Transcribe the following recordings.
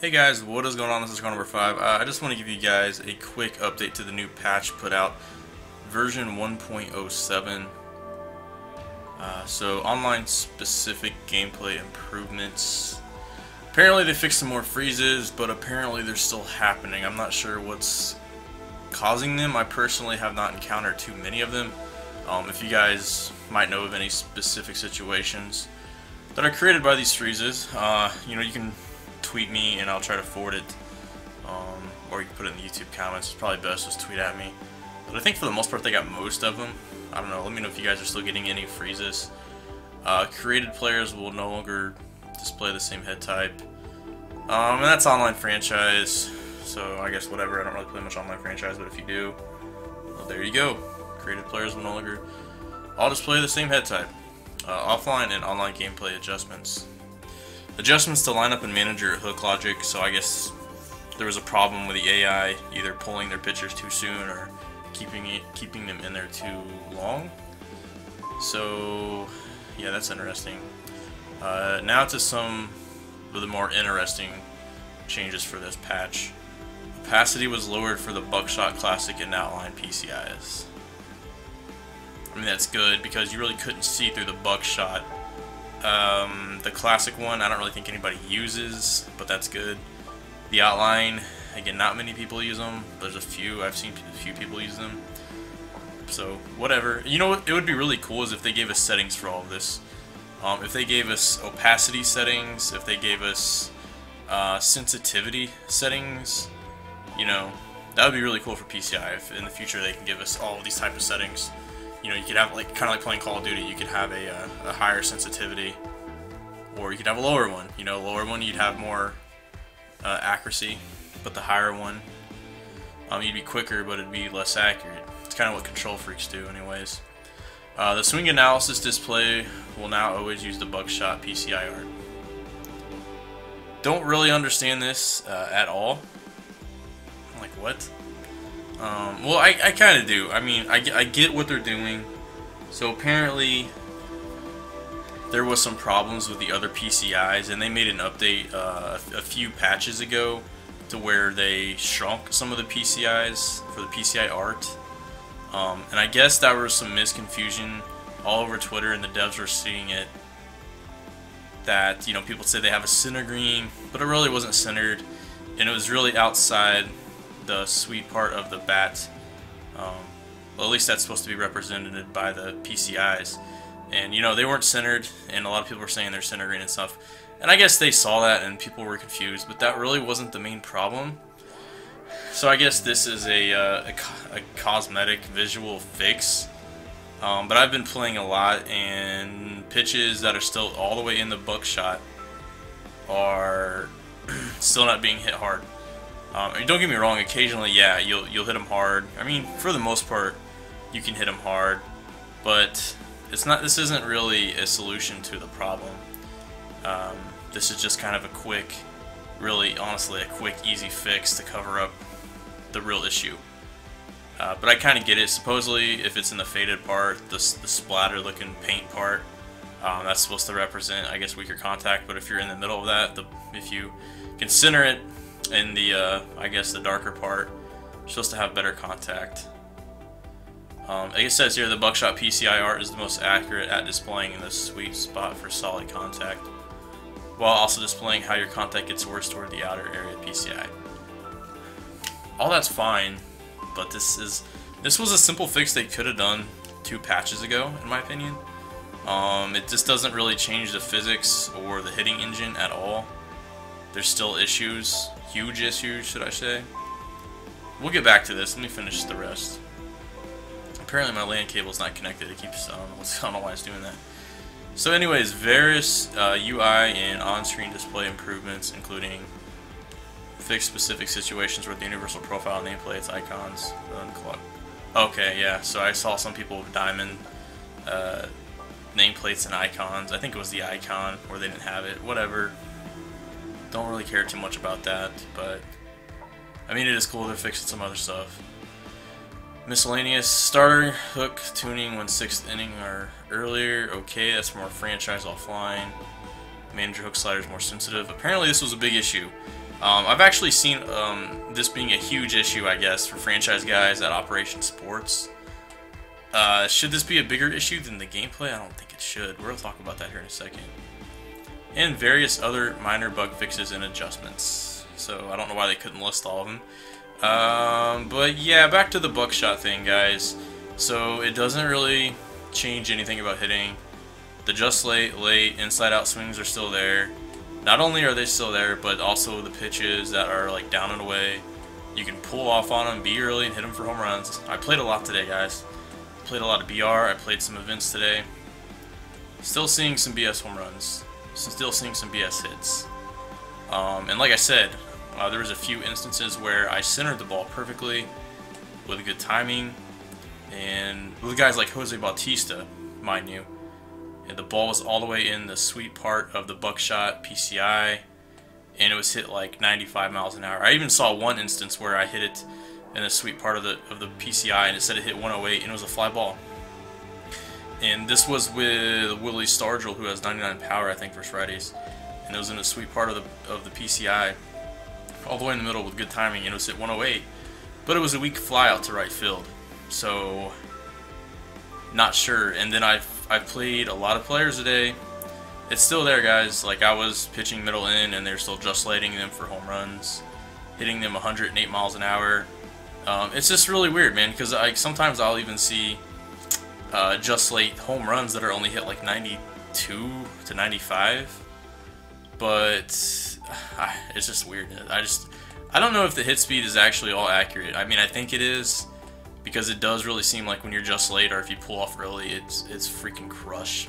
Hey guys, what is going on? This is Car number 5. I just want to give you guys a quick update to the new patch put out, version 1.07. So online specific gameplay improvements. Apparently they fixed some more freezes, but apparently they're still happening. I'm not sure what's causing them. I personally have not encountered too many of them. If you guys might know of any specific situations that are created by these freezes, you can tweet me and I'll try to forward it, or you can put it in the YouTube comments. It's probably best just tweet at me. But I think for the most part they got most of them. I don't know, let me know if you guys are still getting any freezes. Created players will no longer display the same head type. And that's online franchise, so I guess whatever. I don't really play much online franchise, but if you do, well, there you go. Created players will no longer all display the same head type. Offline and online gameplay adjustments. Adjustments to lineup and manager hook logic. So I guess there was a problem with the AI either pulling their pitchers too soon or keeping them in there too long. So yeah, that's interesting. Now to some of the more interesting changes for this patch. Opacity was lowered for the Buckshot Classic and Outline PCIs. I mean, that's good because you really couldn't see through the Buckshot. The Classic one, I don't really think anybody uses, but that's good. The Outline, again, not many people use them. There's a few. I've seen a few people use them. So, whatever. You know what? It would be really cool is if they gave us settings for all of this. If they gave us opacity settings, if they gave us sensitivity settings, that would be really cool for PCI. If in the future they can give us all of these type of settings. You could have kind of like playing Call of Duty. You could have a higher sensitivity, or you could have a lower one. Lower one you'd have more accuracy, but the higher one, you'd be quicker, but it'd be less accurate. It's kind of what control freaks do, anyways. The swing analysis display will now always use the Buckshot PCI art. Don't really understand this at all. I'm like, what? Well, I kind of do. I mean, I get what they're doing. So apparently there was some problems with the other PCIs, and they made an update a few patches ago to where they shrunk some of the PCIs for the PCI art. And I guess that was some misconfusion all over Twitter, and the devs were seeing it. That, people say they have a center green, but it really wasn't centered, and it was really outside the sweet part of the bat. Well, at least that's supposed to be represented by the PCIs, and they weren't centered, and a lot of people were saying they're center green and stuff, and I guess they saw that and people were confused, but that really wasn't the main problem. So I guess this is a cosmetic visual fix, but I've been playing a lot, and pitches that are still all the way in the Buckshot are still not being hit hard. I mean, don't get me wrong, occasionally, yeah, you'll hit them hard. I mean, for the most part, you can hit them hard, but this isn't really a solution to the problem. This is just kind of a quick, really, honestly, a quick, easy fix to cover up the real issue. But I kind of get it. Supposedly, if it's in the faded part, the splatter-looking paint part, that's supposed to represent, I guess, weaker contact. But if you're in the middle of that, if you can center it in the, I guess, the darker part, you're supposed to have better contact. Like it says here, the Buckshot PCI art is the most accurate at displaying in the sweet spot for solid contact, while also displaying how your contact gets worse toward the outer area of PCI. All that's fine, but this was a simple fix they could have done 2 patches ago, in my opinion. It just doesn't really change the physics or the hitting engine at all. There's still issues, huge issues, should I say. We'll get back to this. Let me finish the rest. Apparently my LAN cable is not connected. It keeps, I don't know why it's doing that. So anyways, various UI and on-screen display improvements, including fixed specific situations where the universal profile nameplates, icons, okay, yeah, so I saw some people with diamond nameplates and icons. I think it was the icon where they didn't have it. Whatever. Don't really care too much about that, but I mean, it is cool they're fixing some other stuff. Miscellaneous starter hook tuning when 6th inning or earlier. Okay, that's more franchise offline. Manager hook slider is more sensitive. Apparently this was a big issue. I've actually seen this being a huge issue, I guess, for franchise guys at Operation Sports. Should this be a bigger issue than the gameplay? I don't think it should. We'll talk about that here in a second. And various other minor bug fixes and adjustments. So I don't know why they couldn't list all of them. But yeah, back to the buckshot thing, guys. So it doesn't really change anything about hitting. The just late, inside out swings are still there. Not only are they still there, but also the pitches that are like down and away. You can pull off on them, be early, and hit them for home runs. I played a lot today, guys. Played a lot of BR. I played some events today. Still seeing some BS home runs. Still seeing some BS hits. And like I said, there was a few instances where I centered the ball perfectly with good timing, and with guys like Jose Bautista, mind you, and the ball was all the way in the sweet part of the buckshot PCI, and it was hit like 95 miles an hour. I even saw one instance where I hit it in the sweet part of the PCI, and it said it hit 108, and it was a fly ball. And this was with Willie Stargell, who has 99 power, I think, for Fridays, and it was in the sweet part of the PCI, all the way in the middle with good timing, and it was hit 108. But it was a weak fly out to right field, so not sure. And then I've played a lot of players today. It's still there, guys. Like, I was pitching middle in, and they're still just slating them for home runs, hitting them 108 miles an hour. It's just really weird, man, because sometimes I'll even see just late home runs that are only hit like 92 to 95, but it's just weird. I don't know if the hit speed is actually all accurate. I mean, I think it is, because it does really seem like when you're just late or if you pull off early, it's freaking crushed.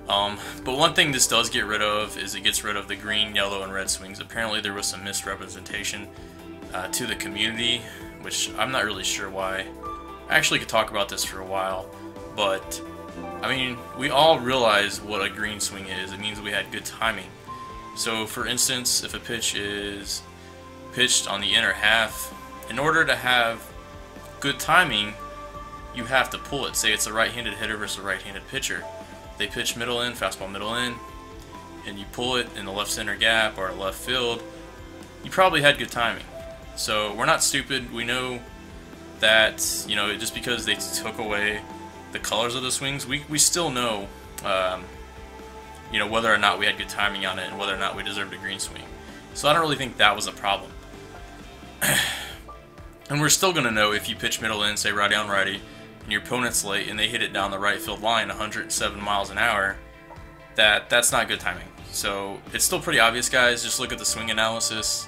But one thing this does get rid of is it gets rid of the green, yellow, and red swings. Apparently there was some misrepresentation to the community, which I'm not really sure why. I actually could talk about this for a while, but I mean, we all realize what a green swing is. It means we had good timing. So for instance, if a pitch is pitched on the inner half, in order to have good timing, you have to pull it. Say it's a right-handed hitter versus a right-handed pitcher. They pitch middle in, fastball middle in, and you pull it in the left center gap or left field, you probably had good timing. So we're not stupid. We know that, you know, just because they took away the colors of the swings, we still know, you know, whether or not we had good timing on it and whether or not we deserved a green swing. So I don't really think that was a problem. And we're still going to know if you pitch middle in, say righty on righty, and your opponent's late and they hit it down the right field line 107 miles an hour, that's not good timing. So it's still pretty obvious, guys. Just look at the swing analysis.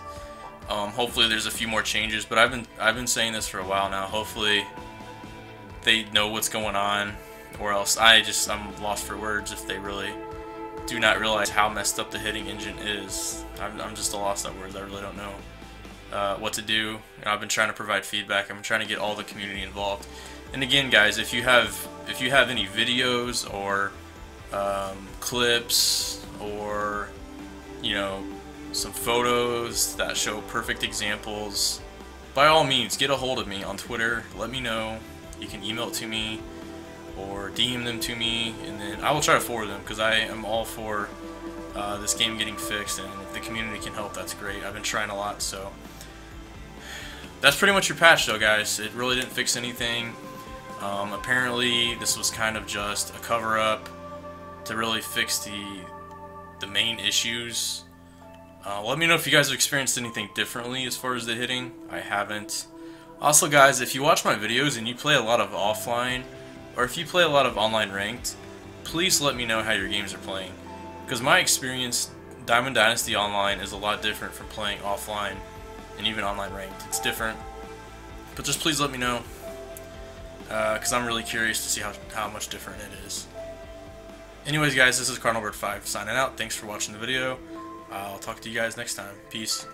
Hopefully there's a few more changes, but I've been saying this for a while now. Hopefully they know what's going on, or else I'm lost for words if they really do not realize how messed up the hitting engine is. I'm just a lost at words. I really don't know what to do. You know, I've been trying to provide feedback. I'm trying to get all the community involved. And again, guys, if you have any videos or clips or, you know, some photos that show perfect examples, by all means, get a hold of me on Twitter. Let me know. You can email it to me or DM them to me, and then I will try to forward them, because I am all for this game getting fixed, and if the community can help, that's great. I've been trying a lot, so that's pretty much your patch, though, guys. It really didn't fix anything. Apparently, this was kind of just a cover-up to really fix the main issues. Let me know if you guys have experienced anything differently as far as the hitting. I haven't. Also, guys, if you watch my videos and you play a lot of offline, or if you play a lot of online ranked, please let me know how your games are playing. Because my experience, Diamond Dynasty Online is a lot different from playing offline and even online ranked. It's different. But just please let me know, because I'm really curious to see how much different it is. Anyways, guys, this is CardinalBird5 signing out. Thanks for watching the video. I'll talk to you guys next time. Peace.